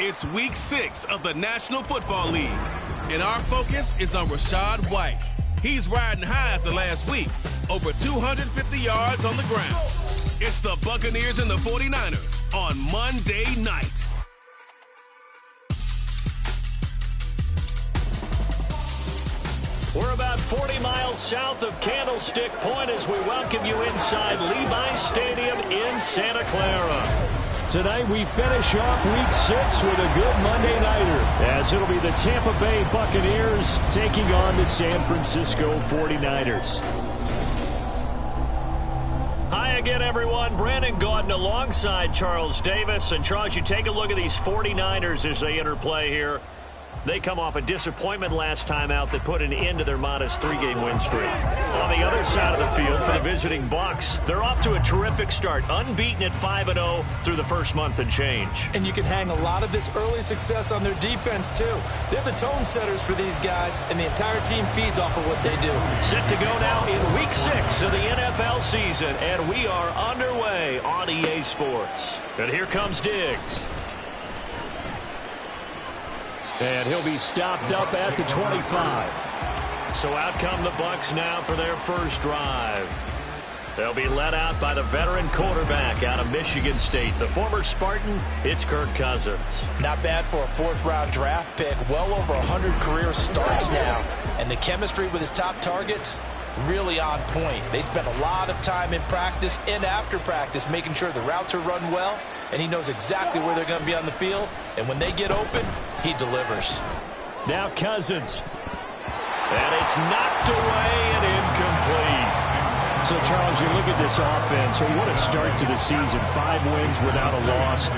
It's week 6 of the National Football League, and our focus is on Rachaad White. He's riding high after last week, over 250 yards on the ground. It's the Buccaneers and the 49ers on Monday night. We're about 40 miles south of Candlestick Point as we welcome you inside Levi's Stadium in Santa Clara. Tonight we finish off week 6 with a good Monday nighter, as it'll be the Tampa Bay Buccaneers taking on the San Francisco 49ers. Hi again, everyone. Brandon Gaudin alongside Charles Davis. And Charles, you take a look at these 49ers as they enter play here. They come off a disappointment last time out that put an end to their modest 3-game win streak. On the other side of the field for the visiting Bucs, they're off to a terrific start, unbeaten at 5-0 through the first month and change. And you can hang a lot of this early success on their defense, too. They're the tone setters for these guys, and the entire team feeds off of what they do. Set to go now in week 6 of the NFL season, and we are underway on EA Sports. And here comes Diggs. And he'll be stopped up at the 25. So out come the Bucs now for their first drive. They'll be led out by the veteran quarterback out of Michigan State. The former Spartan, it's Kirk Cousins. Not bad for a 4th-round draft pick. Well over 100 career starts now. And the chemistry with his top targets, really on point. They spend a lot of time in practice and after practice making sure the routes are run well, and he knows exactly where they're going to be on the field. And when they get open, he delivers. Now Cousins. And it's knocked away and incomplete. So, Charles, you look at this offense, so what a start to the season. 5 wins without a loss.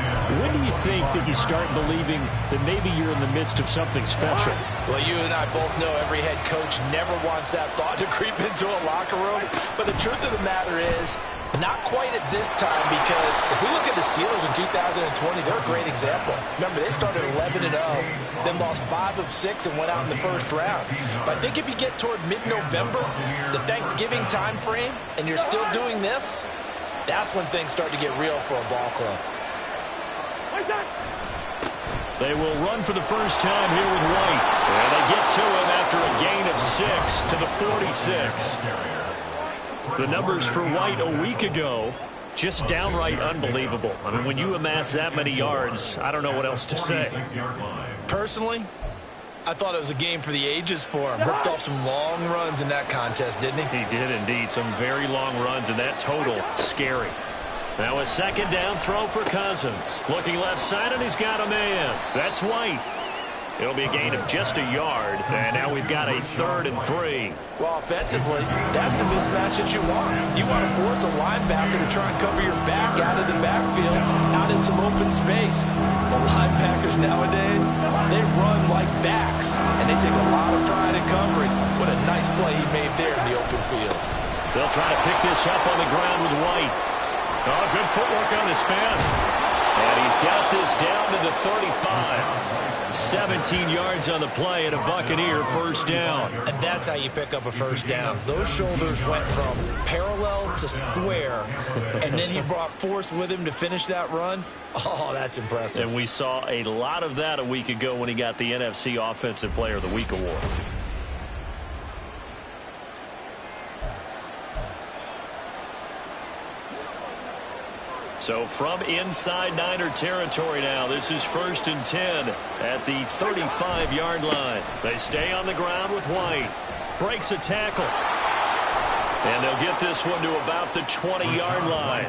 When do you think that you start believing that maybe you're in the midst of something special? Well, you and I both know every head coach never wants that thought to creep into a locker room. But the truth of the matter is, not quite at this time, because if we look at the Steelers in 2020, they're a great example. Remember, they started 11-0, then lost 5 of 6 and went out in the first round. But I think if you get toward mid-November, the Thanksgiving time frame, and you're still doing this, that's when things start to get real for a ball club. They will run for the first time here with White. And they get to him after a gain of 6 to the 46. The numbers for White a week ago, just downright unbelievable. I mean, when you amass that many yards, I don't know what else to say. Personally, I thought it was a game for the ages for him. Ripped off some long runs in that contest, didn't he? He did indeed. Some very long runs, and that total, scary. Now a second down throw for Cousins. Looking left side, and he's got a man. That's White. It'll be a gain of just a yard, and now we've got a 3rd and 3. Well, offensively, that's the mismatch that you want. You want to force a linebacker to try and cover your back out of the backfield, out in some open space. The linebackers nowadays, they run like backs, and they take a lot of pride in covering. What a nice play he made there in the open field. They'll try to pick this up on the ground with White. Oh, good footwork on the span. And he's got this down to the 35. 17 yards on the play and a Buccaneer first down. And that's how you pick up a first down. Those shoulders went from parallel to square, and then he brought force with him to finish that run. Oh, that's impressive. And we saw a lot of that a week ago when he got the NFC Offensive Player of the Week award. So from inside Niner territory now, this is 1st and 10 at the 35-yard line. They stay on the ground with White. Breaks a tackle. And they'll get this one to about the 20-yard line.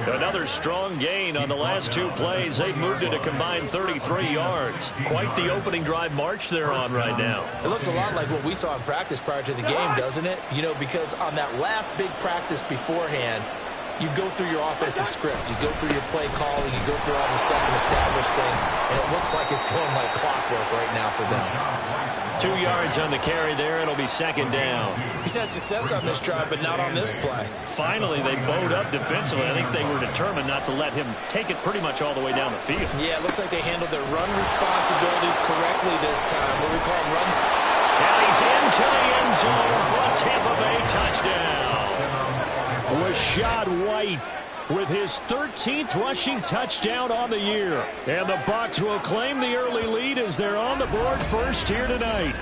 Another strong gain on the last 2 plays. They've moved it a combined 33 yards. Quite the opening drive march they're on right now. It looks a lot like what we saw in practice prior to the game, doesn't it? You know, because on that last big practice beforehand, you go through your offensive script, you go through your play calling, you go through all the stuff and establish things, and it looks like it's going like clockwork right now for them. 2 yards on the carry there. It'll be 2nd down. He's had success on this drive, but not on this play. Finally, they bowed up defensively. I think they were determined not to let him take it pretty much all the way down the field. Yeah, it looks like they handled their run responsibilities correctly this time. What we call run. And he's into the end zone for a Tampa Bay touchdown. Rachaad White with his 13th rushing touchdown on the year. And the Bucs will claim the early lead as they're on the board first here tonight.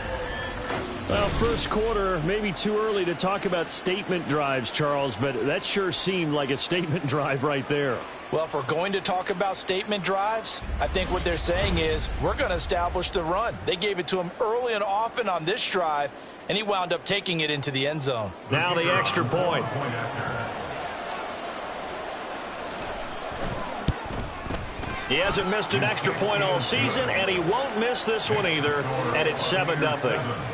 Well, first quarter, maybe too early to talk about statement drives, Charles, but that sure seemed like a statement drive right there. Well, if we're going to talk about statement drives, I think what they're saying is we're going to establish the run. They gave it to him early and often on this drive, and he wound up taking it into the end zone. Now the extra point. He hasn't missed an extra point all season, and he won't miss this one either, and it's 7-0.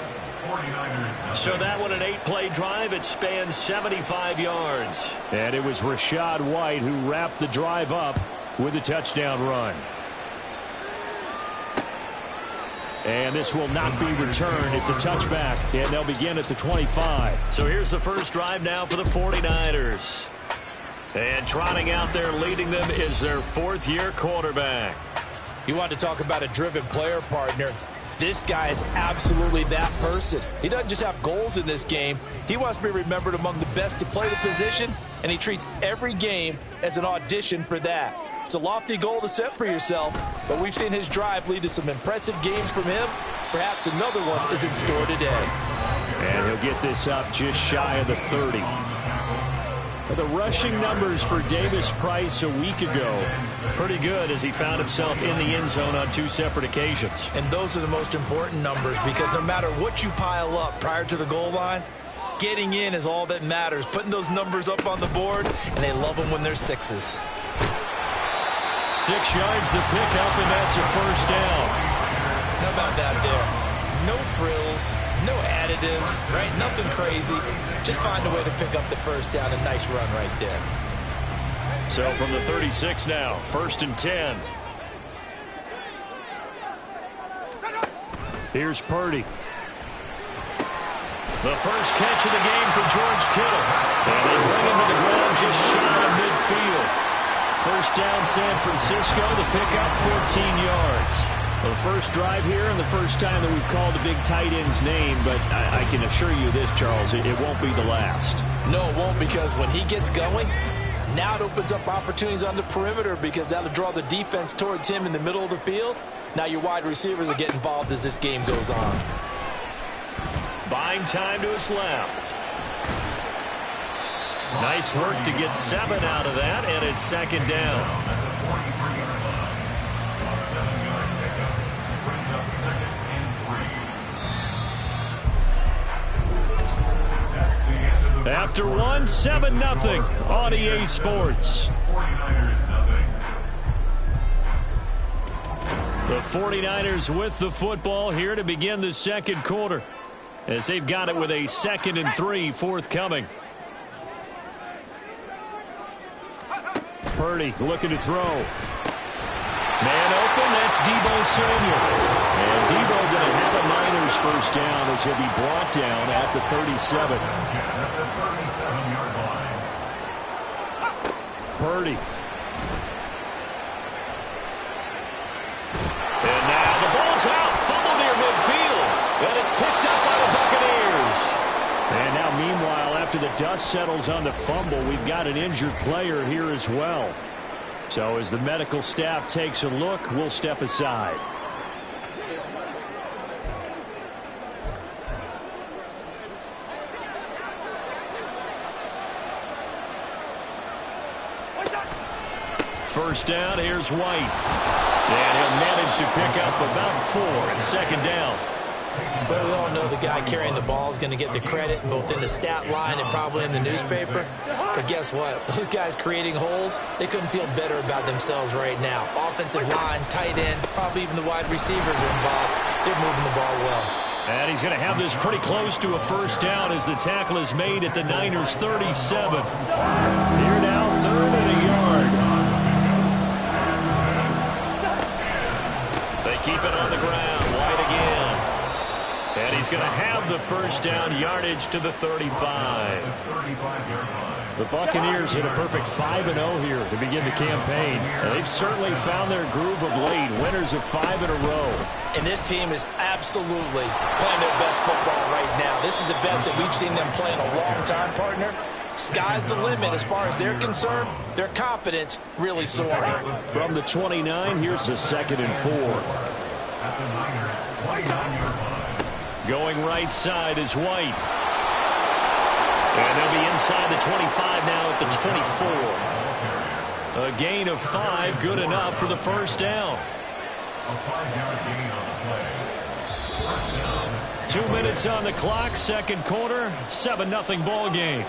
So that one, an 8-play drive. It spans 75 yards. And it was Rachaad White who wrapped the drive up with a touchdown run. And this will not be returned. It's a touchback, and they'll begin at the 25. So here's the first drive now for the 49ers. And trotting out there leading them is their fourth-year quarterback. You want to talk about a driven player, partner. This guy is absolutely that person. He doesn't just have goals in this game. He wants to be remembered among the best to play the position, and he treats every game as an audition for that. It's a lofty goal to set for yourself, but we've seen his drive lead to some impressive games from him. Perhaps another one is in store today. And he'll get this up just shy of the 30. The rushing numbers for Davis Price a week ago, pretty good as he found himself in the end zone on 2 separate occasions. And those are the most important numbers because no matter what you pile up prior to the goal line, getting in is all that matters. Putting those numbers up on the board, and they love them when they're 6s. 6 yards the pickup, and that's a first down. How about that there? No frills, no additives, right? Nothing crazy. Just find a way to pick up the first down. A nice run right there. So from the 36 now, 1st and 10. Here's Purdy. The first catch of the game for George Kittle. And they bring him to the ground just shy of midfield. First down, San Francisco. The pickup, 14 yards. The first drive here and the first time that we've called a big tight end's name, but I can assure you this, Charles, it won't be the last. No, it won't, because when he gets going, now it opens up opportunities on the perimeter because that'll draw the defense towards him in the middle of the field. Now your wide receivers will get involved as this game goes on. Buying time to his left. Nice work to get 7 out of that, and it's 2nd down. After 1, 7-0 on EA Sports. The 49ers with the football here to begin the second quarter, as they've got it with a 2nd and 3 forthcoming. Purdy looking to throw. Man open, that's Deebo Samuel. And Deebo going to have a Niners first down as he'll be brought down at the 37. Purdy. And now the ball's out. Fumble near midfield. And it's picked up by the Buccaneers. And now meanwhile, after the dust settles on the fumble, we've got an injured player here as well. So as the medical staff takes a look, we'll step aside. First down, here's White. And he'll manage to pick up about 4 at 2nd down. But we all know the guy carrying the ball is going to get the credit both in the stat line and probably in the newspaper. But guess what? Those guys creating holes, they couldn't feel better about themselves right now. Offensive line, tight end, probably even the wide receivers are involved. They're moving the ball well. And he's going to have this pretty close to a first down as the tackle is made at the Niners' 37. Here now, 3rd and a yard. They keep it on the ground. White again. And he's going to have the first down, yardage to the 35. The Buccaneers hit a perfect 5-0 here to begin the campaign. And they've certainly found their groove of late, winners of 5 in a row. And this team is absolutely playing their best football right now. This is the best that we've seen them play in a long time, partner. sky's the limit as far as they're concerned. Their confidence really soaring. From the 29, here's the 2nd and 4. Going right side is White. And they'll be inside the 25 now at the 24. A gain of 5, good enough for the first down. A 5-yard gain on the play. First down. 2 minutes on the clock, second quarter, 7-0 ball game.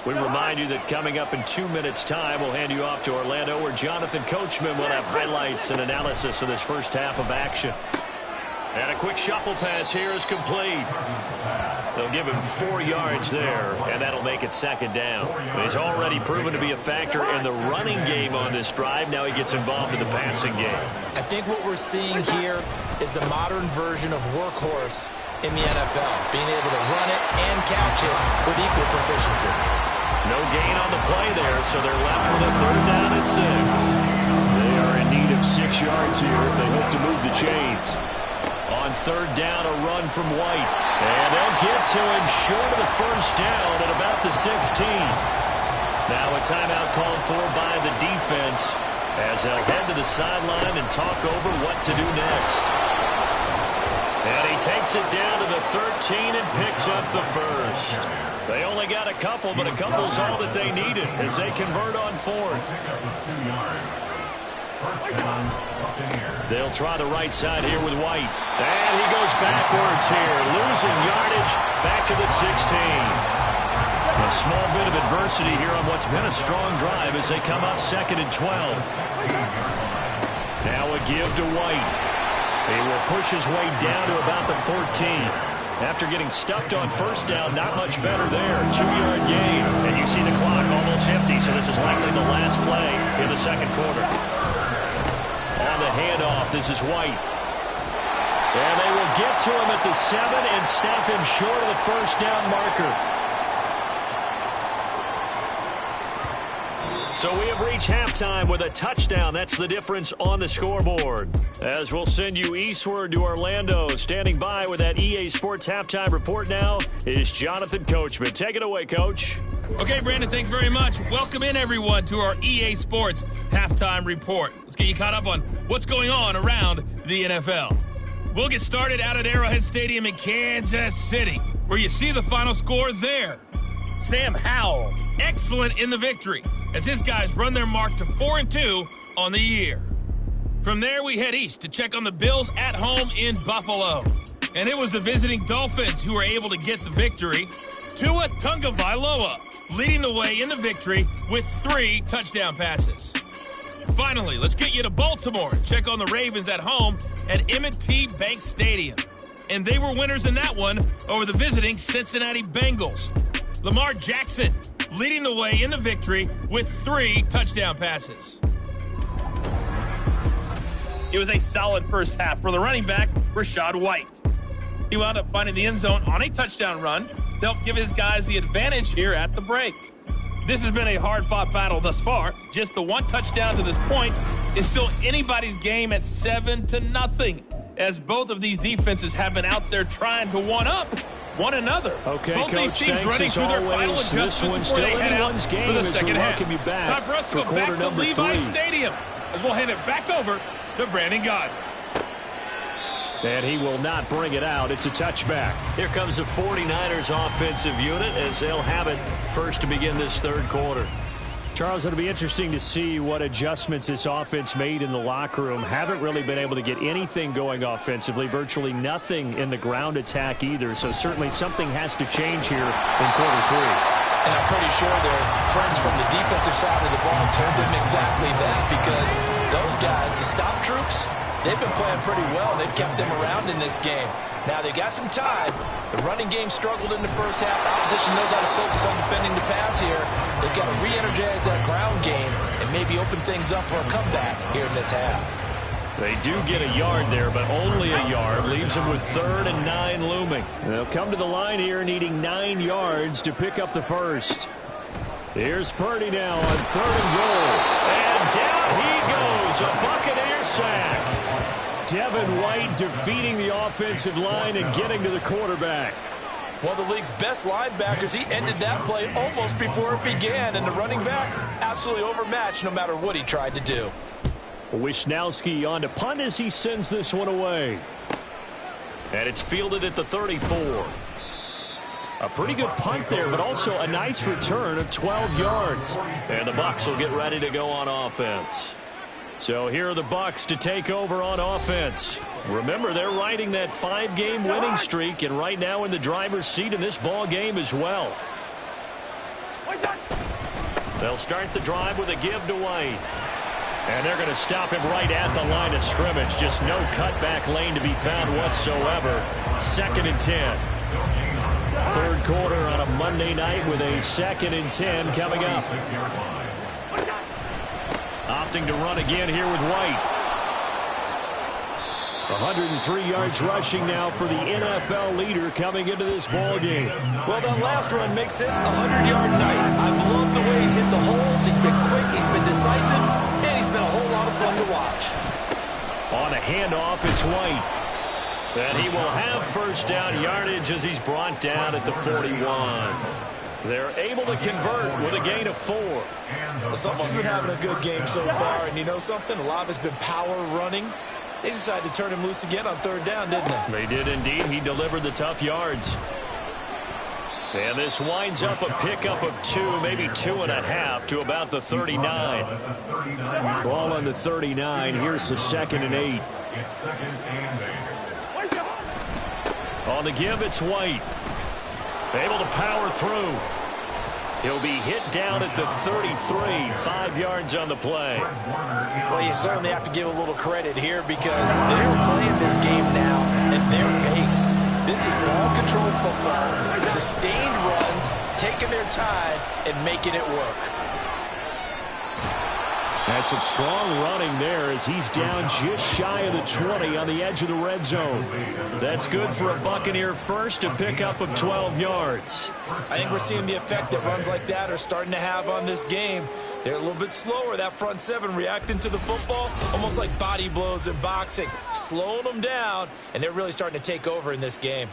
We remind you that coming up in 2 minutes' time, we'll hand you off to Orlando, where Jonathan Coachman will have highlights and analysis of this first half of action. And a quick shuffle pass here is complete. They'll give him 4 yards there, and that'll make it second down. He's already proven to be a factor in the running game on this drive. Now he gets involved in the passing game. I think what we're seeing here is the modern version of workhorse in the NFL, being able to run it and catch it with equal proficiency. No gain on the play there, so they're left with a 3rd down and 6. They are in need of 6 yards here if they hope to move the chains. On 3rd down, a run from White. And they'll get to him short of the first down at about the 16. Now a timeout called for by the defense as they'll head to the sideline and talk over what to do next. And he takes it down to the 13 and picks up the first. They only got a couple, but a couple's all that they needed as they convert on 4th. They'll try the right side here with White. And he goes backwards here, losing yardage back to the 16. A small bit of adversity here on what's been a strong drive as they come up 2nd and 12. Now a give to White. He will push his way down to about the 14. After getting stuffed on first down, not much better there. 2-yard gain. And you see the clock almost empty, so this is likely the last play in the second quarter. On the handoff, this is White. And they will get to him at the 7 and snap him short of the first down marker. So we have reached halftime with a touchdown. That's the difference on the scoreboard. As we'll send you eastward to Orlando. Standing by with that EA Sports halftime report now is Jonathan Coachman. Take it away, Coach. Okay, Brandon, thanks very much. Welcome in, everyone, to our EA Sports halftime report. Let's get you caught up on what's going on around the NFL. We'll get started out at Arrowhead Stadium in Kansas City, where you see the final score there. Sam Howell, excellent in the victory, as his guys run their mark to 4-2 on the year. From there, we head east to check on the Bills at home in Buffalo. And it was the visiting Dolphins who were able to get the victory. Tua Tagovailoa leading the way in the victory with 3 touchdown passes. Finally, let's get you to Baltimore and check on the Ravens at home at M&T Bank Stadium. And they were winners in that one over the visiting Cincinnati Bengals. Lamar Jackson leading the way in the victory with 3 touchdown passes. It was a solid first half for the running back, Rachaad White. He wound up finding the end zone on a touchdown run to help give his guys the advantage here at the break. This has been a hard-fought battle thus far. Just the 1 touchdown to this point is still anybody's game at 7-0, as both of these defenses have been out there trying to one-up one another. Okay, both Coach, these teams running through their final adjustments before they head out for the second half. Time for us to go back to Levi Stadium, as we'll hand it back over to Brandon Gaudin. And he will not bring it out. It's a touchback. Here comes the 49ers offensive unit as they'll have it first to begin this third quarter. Charles, it'll be interesting to see what adjustments this offense made in the locker room. Haven't really been able to get anything going offensively, virtually nothing in the ground attack either. So certainly something has to change here in quarter 3. And I'm pretty sure their friends from the defensive side of the ball told them exactly that, because those guys, the stop troops, they've been playing pretty well. They've kept them around in this game. Now, they got some time. The running game struggled in the first half. Opposition knows how to focus on defending the pass here. They've got to re-energize that ground game and maybe open things up for a comeback here in this half. They do get a yard there, but only a yard. Leaves them with 3rd and 9 looming. They'll come to the line here needing 9 yards to pick up the first. Here's Purdy now on 3rd and goal. And down he goes. A Buccaneer sack. Devin White defeating the offensive line and getting to the quarterback. One of the league's best linebackers. He ended that play almost before it began, and the running back absolutely overmatched no matter what he tried to do. Wisnowski on to punt as he sends this one away. And it's fielded at the 34. A pretty good punt there, but also a nice return of 12 yards. And the Bucs will get ready to go on offense. So here are the Bucs to take over on offense. Remember, they're riding that 5-game winning streak, and right now in the driver's seat in this ball game as well. They'll start the drive with a give to White. And they're going to stop him right at the line of scrimmage. Just no cutback lane to be found whatsoever. 2nd and 10. Third quarter on a Monday night with a 2nd and 10 coming up. Opting to run again here with White. 103 yards rushing now for the NFL leader coming into this ball game. Well, that last run makes this a 100-yard night. I've loved the way he's hit the holes. He's been quick, he's been decisive, and he's been a whole lot of fun to watch. On a handoff, it's White. And he will have first down yardage as he's brought down at the 41. They're able to convert with a gain of 4. Well, someone's been having a good game so far, and you know something? A lot of it's been power running. They decided to turn him loose again on 3rd down, didn't they? They did indeed. He delivered the tough yards. And this winds up a pickup of 2, maybe 2.5 to about the 39. Ball on the 39. Here's the 2nd and 8. On the give, it's White. Able to power through. He'll be hit down at the 33, 5 yards on the play. Well, you certainly have to give a little credit here because they're playing this game now at their pace. This is ball control football, sustained runs, taking their time and making it work. That's some strong running there as he's down just shy of the 20 on the edge of the red zone. That's good for a Buccaneer first, a pickup of 12 yards. I think we're seeing the effect that runs like that are starting to have on this game. They're a little bit slower, that front 7 reacting to the football, almost like body blows in boxing, slowing them down, and they're really starting to take over in this game.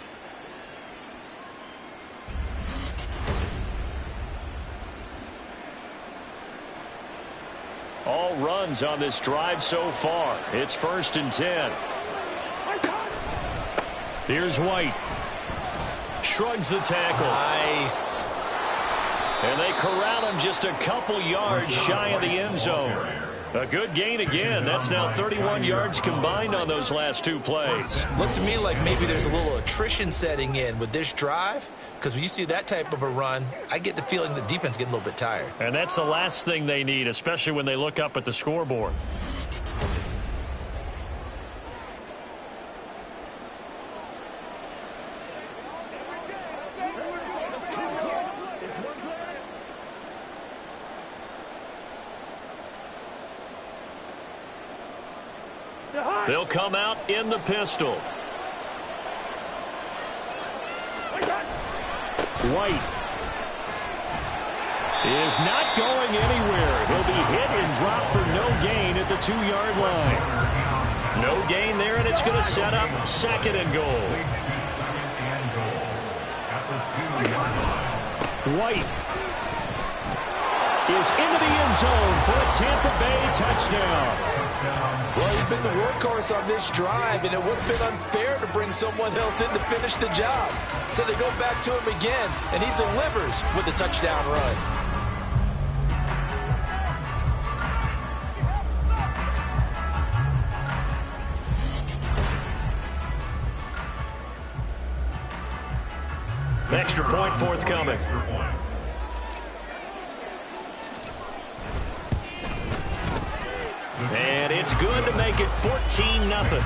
All runs on this drive so far. It's 1st and 10. Here's White. Shrugs the tackle. Nice. And they corral him just a couple yards shy of the end zone. A good gain again. That's now 31 yards combined on those last 2 plays. Looks to me like maybe there's a little attrition setting in with this drive, because when you see that type of a run, I get the feeling the defense getting a little bit tired. And that's the last thing they need, especially when they look up at the scoreboard. They'll come out in the pistol. White is not going anywhere. He'll be hit and dropped for no gain at the 2-yard line. No gain there, and it's going to set up 2nd and goal. White is into the end zone for a Tampa Bay touchdown. Well, he's been the workhorse on this drive, and it would have been unfair to bring someone else in to finish the job. So they go back to him again, and he delivers with a touchdown run. Extra point forthcoming. And it's good to make it 14-0.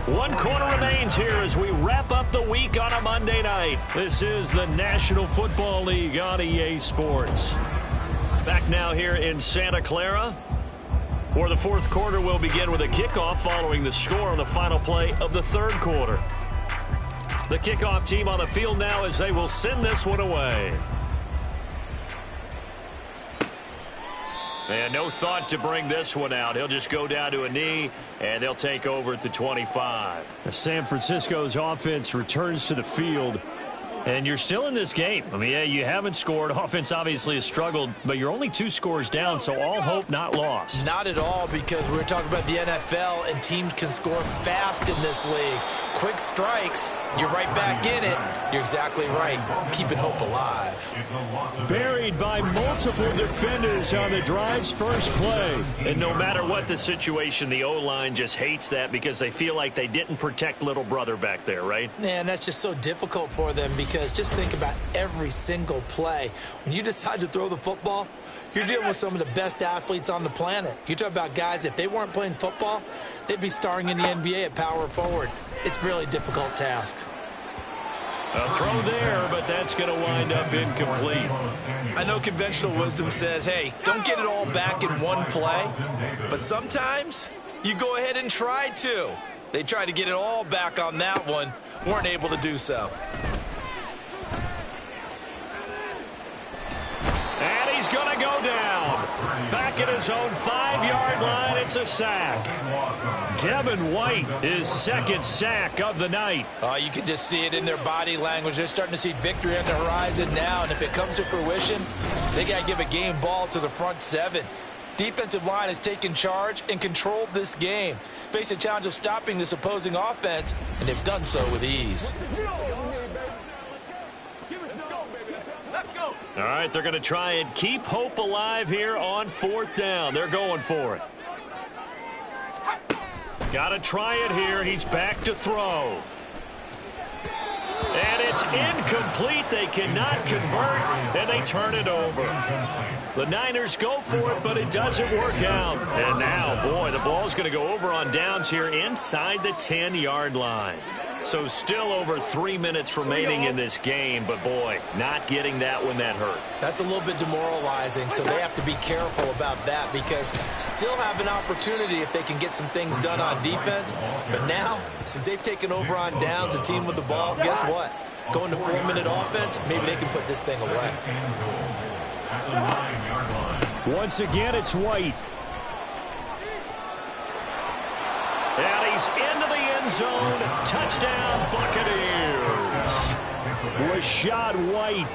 1 quarter remains here as we wrap up the week on a Monday night. This is the National Football League on EA Sports. Back now here in Santa Clara, where the 4th quarter will begin with a kickoff following the score on the final play of the 3rd quarter. The kickoff team on the field now as they will send this one away. And no thought to bring this one out. He'll just go down to a knee, and they'll take over at the 25. San Francisco's offense returns to the field. And you're still in this game. I mean, yeah, you haven't scored. Offense obviously has struggled, but you're only 2 scores down, so all hope not lost. Not at all, because we're talking about the NFL, and teams can score fast in this league. Quick strikes, you're right back in it. You're exactly right. Keeping hope alive. Buried by multiple defenders on the drive's first play. And no matter what the situation, the O-line just hates that because they feel like they didn't protect little brother back there, right? Man, that's just so difficult for them, because just think about every single play. When you decide to throw the football, you're dealing with some of the best athletes on the planet. You talk about guys, if they weren't playing football, they'd be starring in the NBA at power forward. It's a really difficult task. A throw there, but that's going to wind up incomplete. I know conventional wisdom says, hey, don't get it all back in one play, but sometimes you go ahead and try to. They tried to get it all back on that one, weren't able to do so. And he's going to go down. Back at his own 5-yard line, it's a sack. Devin White, his second sack of the night. You can just see it in their body language. They're starting to see victory on the horizon now, and if it comes to fruition, they got to give a game ball to the front 7. Defensive line has taken charge and controlled this game. Face a challenge of stopping this opposing offense, and they've done so with ease. All right, they're going to try and keep hope alive here on 4th down. They're going for it. Got to try it here. He's back to throw. And it's incomplete. They cannot convert, and they turn it over. The Niners go for it, but it doesn't work out. And now, boy, the ball's going to go over on downs here inside the 10-yard line. So still over 3 minutes remaining in this game, but boy, not getting that when that hurt. That's a little bit demoralizing, so they have to be careful about that, because still have an opportunity if they can get some things done on defense. But now, since they've taken over on downs, a team with the ball, guess what? Going to 4-minute offense, maybe they can put this thing away. Once again, it's White. And he's into the end zone. Touchdown, Buccaneers. Rachaad White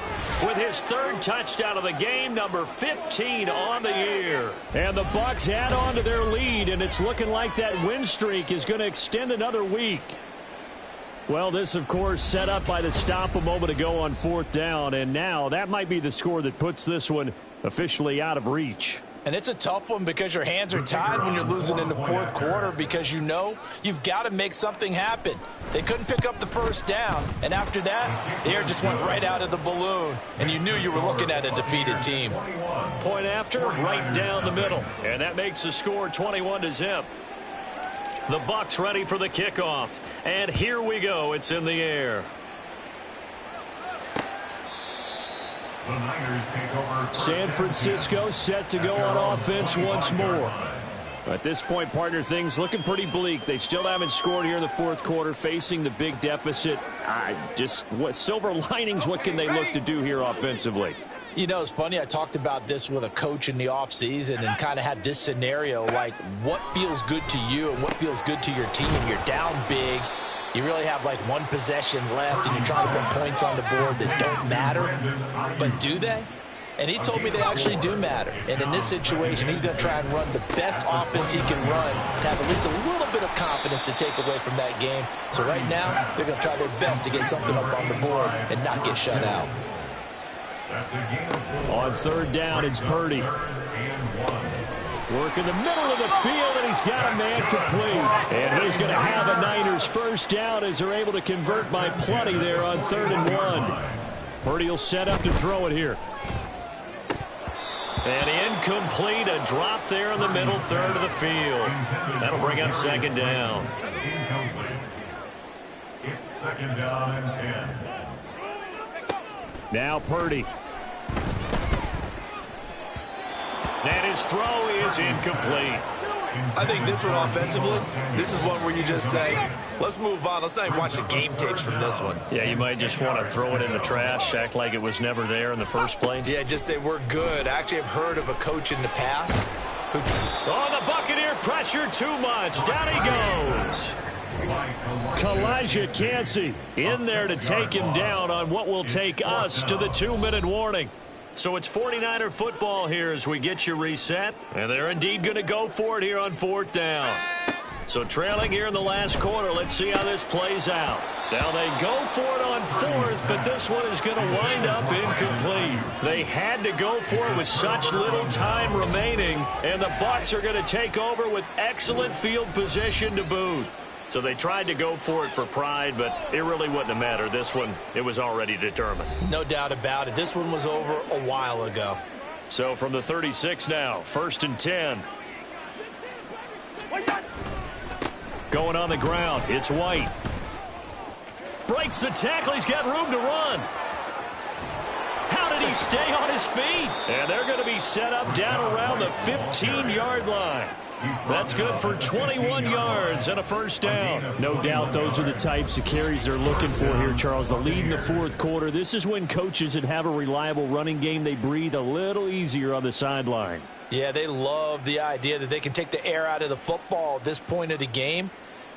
with his 3rd touchdown of the game, number 15 on the year. And the Bucs add on to their lead, and it's looking like that win streak is going to extend another week. Well, this, of course, set up by the stop a moment ago on 4th down, and now that might be the score that puts this one officially out of reach. And it's a tough one, because your hands are tied when you're losing in the 4th quarter, because you know you've got to make something happen. They couldn't pick up the 1st down, and after that, the air just went right out of the balloon, and you knew you were looking at a defeated team. Point after, right down the middle, and that makes the score 21-0. The Bucs ready for the kickoff, and here we go. It's in the air. The Niners take over. San Francisco set to go on offense once more. At this point, partner, things looking pretty bleak. They still haven't scored here in the 4th quarter, facing the big deficit. What silver linings, what can they look to do here offensively? You know, it's funny, I talked about this with a coach in the offseason and kind of had this scenario, like what feels good to you and what feels good to your team. You're down big. You really have like 1 possession left, and you're trying to put points on the board that don't matter. But do they? And he told me they actually do matter. And in this situation, he's going to try and run the best offense he can run to have at least a little bit of confidence to take away from that game. So right now, they're going to try their best to get something up on the board and not get shut out. On 3rd down, it's Purdy. Working the middle of the field, and he's got a man complete. And he's going to have a Niners 1st down as they're able to convert by plenty there on 3rd and 1. Purdy will set up to throw it here. And incomplete, a drop there in the middle 3rd of the field. That'll bring up 2nd down. Incomplete. It's 2nd down and 10. Now Purdy. And his throw is incomplete. I think this one offensively, this is one where you just say, let's move on. Let's not even watch the game tapes from this one. Yeah, you might just want to throw it in the trash, act like it was never there in the first place. Yeah, just say we're good. I actually have heard of a coach in the past who... Oh, the Buccaneer pressure too much. Down he goes. Kalijah Kancey in there to take him down on what will take us to the 2-minute warning. So it's 49er football here as we get you reset. And they're indeed going to go for it here on 4th down. So trailing here in the last quarter, let's see how this plays out. Now they go for it on 4th, but this one is going to wind up incomplete. They had to go for it with such little time remaining, and the Bucs are going to take over with excellent field position to boot. So they tried to go for it for pride, but it really wouldn't have mattered. This one, it was already determined. No doubt about it. This one was over a while ago. So from the 36 now, 1st and 10. Going on the ground, it's White. Breaks the tackle, he's got room to run. How did he stay on his feet? And they're going to be set up down around the 15-yard line. That's good for 21 yards and a 1st down. No doubt those are the types of carries they're looking for here, Charles. The lead in the 4th quarter. This is when coaches that have a reliable running game, they breathe a little easier on the sideline. Yeah, they love the idea that they can take the air out of the football at this point of the game.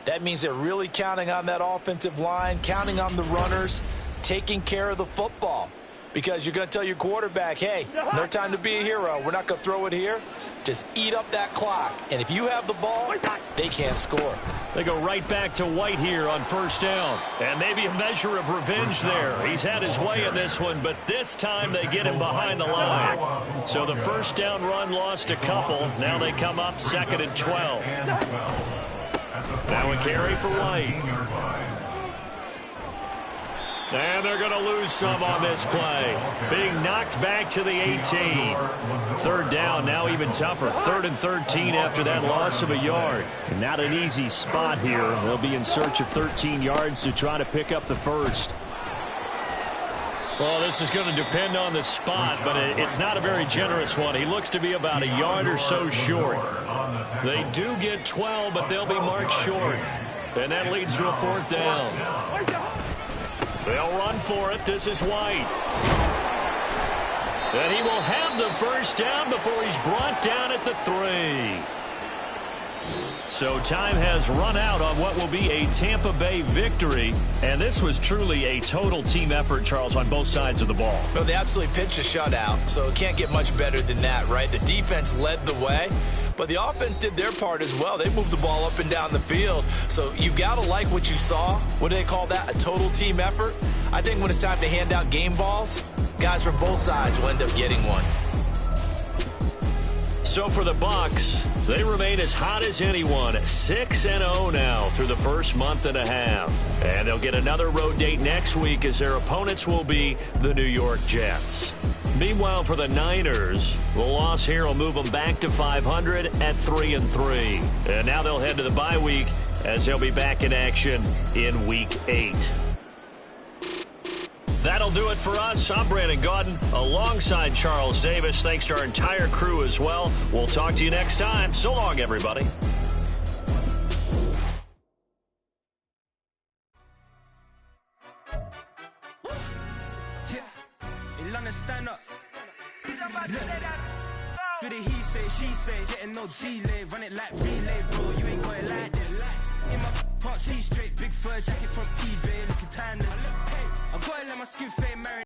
That means they're really counting on that offensive line, counting on the runners, taking care of the football. Because you're going to tell your quarterback, hey, no time to be a hero. We're not going to throw it here. Just eat up that clock. And if you have the ball, they can't score. They go right back to White here on 1st down. And maybe a measure of revenge there. He's had his way in this one, but this time they get him behind the line. So the 1st down run lost a couple. Now they come up 2nd and 12. Now a carry for White. And they're going to lose some on this play. Being knocked back to the 18. 3rd down, now even tougher. 3rd and 13 after that loss of a yard. Not an easy spot here. They'll be in search of 13 yards to try to pick up the 1st. Well, this is going to depend on the spot, but it's not a very generous one. He looks to be about a yard or so short. They do get 12, but they'll be marked short. And that leads to a 4th down. They'll run for it. This is White. And he will have the 1st down before he's brought down at the 3. So time has run out on what will be a Tampa Bay victory. And this was truly a total team effort, Charles, on both sides of the ball. Well, they absolutely pitched a shutout, so it can't get much better than that, right? The defense led the way, but the offense did their part as well. They moved the ball up and down the field. So you've got to like what you saw. What do they call that? A total team effort? I think when it's time to hand out game balls, guys from both sides will end up getting one. So for the Bucs, they remain as hot as anyone. 6-0 now through the first month and a half. And they'll get another road date next week as their opponents will be the New York Jets. Meanwhile, for the Niners, the loss here will move them back to 500 at 3-3. And now they'll head to the bye week as they'll be back in action in Week 8. That'll do it for us. I'm Brandon Gaudin alongside Charles Davis. Thanks to our entire crew as well. We'll talk to you next time. So long, everybody. Stand up. Do the he say, she say, getting no delay, run it like relay, bro. You ain't got it like this. In my part, see straight, big fur jacket from eBay, looking timeless. I gotta let my skin fade, marry.